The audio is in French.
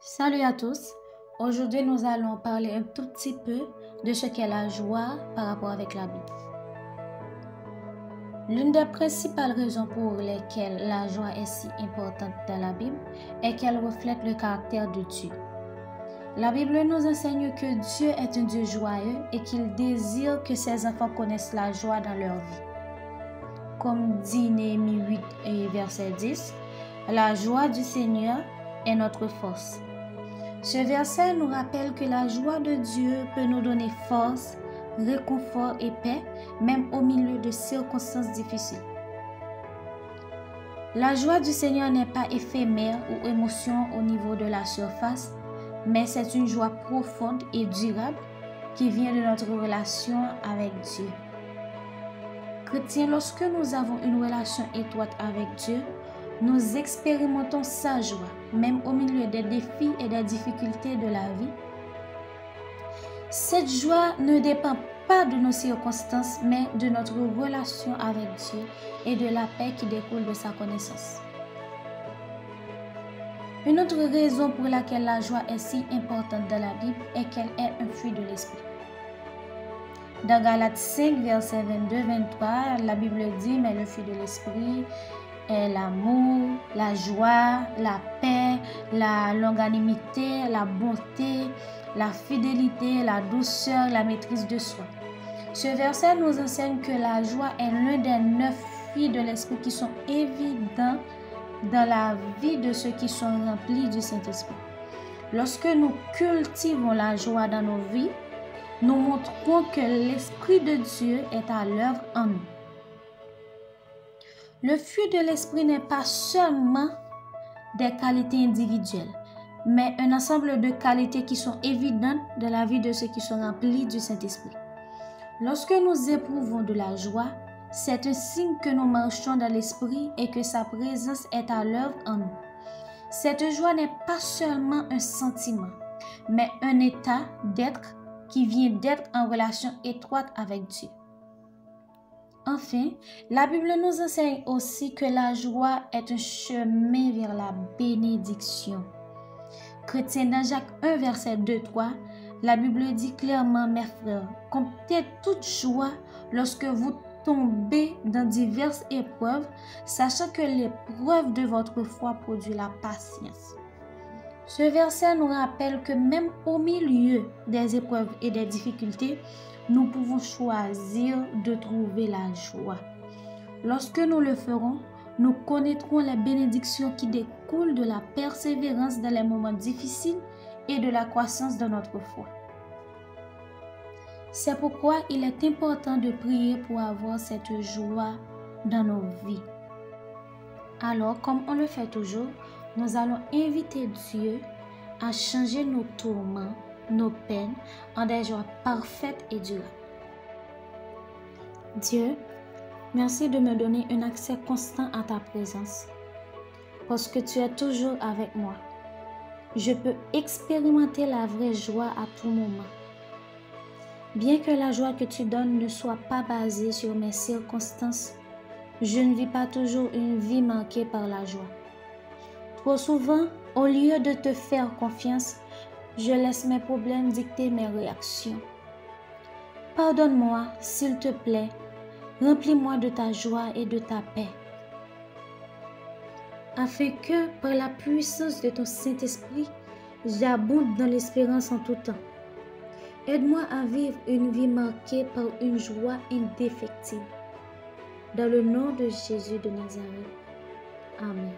Salut à tous, aujourd'hui nous allons parler un tout petit peu de ce qu'est la joie par rapport avec la Bible. L'une des principales raisons pour lesquelles la joie est si importante dans la Bible est qu'elle reflète le caractère de Dieu. La Bible nous enseigne que Dieu est un Dieu joyeux et qu'il désire que ses enfants connaissent la joie dans leur vie. Comme dit Néhémie 8 et verset 10, la joie du Seigneur est notre force. Ce verset nous rappelle que la joie de Dieu peut nous donner force, réconfort et paix, même au milieu de circonstances difficiles. La joie du Seigneur n'est pas éphémère ou émotion au niveau de la surface, mais c'est une joie profonde et durable qui vient de notre relation avec Dieu. Chrétiens, lorsque nous avons une relation étroite avec Dieu, nous expérimentons sa joie, même au milieu des défis et des difficultés de la vie. Cette joie ne dépend pas de nos circonstances, mais de notre relation avec Dieu et de la paix qui découle de sa connaissance. Une autre raison pour laquelle la joie est si importante dans la Bible est qu'elle est un fruit de l'esprit. Dans Galates 5, verset 22-23, la Bible dit « Mais le fruit de l'esprit est l'amour, la joie, la paix, la longanimité, la bonté, la fidélité, la douceur, la maîtrise de soi. » Ce verset nous enseigne que la joie est l'un des 9 fruits de l'esprit qui sont évidents dans la vie de ceux qui sont remplis du Saint-Esprit. Lorsque nous cultivons la joie dans nos vies, nous montrons que l'Esprit de Dieu est à l'œuvre en nous. Le fruit de l'esprit n'est pas seulement des qualités individuelles, mais un ensemble de qualités qui sont évidentes dans la vie de ceux qui sont remplis du Saint-Esprit. Lorsque nous éprouvons de la joie, c'est un signe que nous marchons dans l'esprit et que sa présence est à l'œuvre en nous. Cette joie n'est pas seulement un sentiment, mais un état d'être qui vient d'être en relation étroite avec Dieu. Enfin, la Bible nous enseigne aussi que la joie est un chemin vers la bénédiction. Chrétien, dans Jacques 1, verset 2-3, la Bible dit clairement, mes frères, comptez toute joie lorsque vous tombez dans diverses épreuves, sachant que l'épreuve de votre foi produit la patience. Ce verset nous rappelle que même au milieu des épreuves et des difficultés, nous pouvons choisir de trouver la joie. Lorsque nous le ferons, nous connaîtrons les bénédictions qui découlent de la persévérance dans les moments difficiles et de la croissance de notre foi. C'est pourquoi il est important de prier pour avoir cette joie dans nos vies. Alors, comme on le fait toujours, nous allons inviter Dieu à changer nos tourments, nos peines, en des joies parfaites et durables. Dieu, merci de me donner un accès constant à ta présence, parce que tu es toujours avec moi. Je peux expérimenter la vraie joie à tout moment. Bien que la joie que tu donnes ne soit pas basée sur mes circonstances, je ne vis pas toujours une vie marquée par la joie. Trop souvent, au lieu de te faire confiance, je laisse mes problèmes dicter mes réactions. Pardonne-moi, s'il te plaît, remplis-moi de ta joie et de ta paix, afin que, par la puissance de ton Saint-Esprit, j'abonde dans l'espérance en tout temps. Aide-moi à vivre une vie marquée par une joie indéfectible. Dans le nom de Jésus de Nazareth. Amen.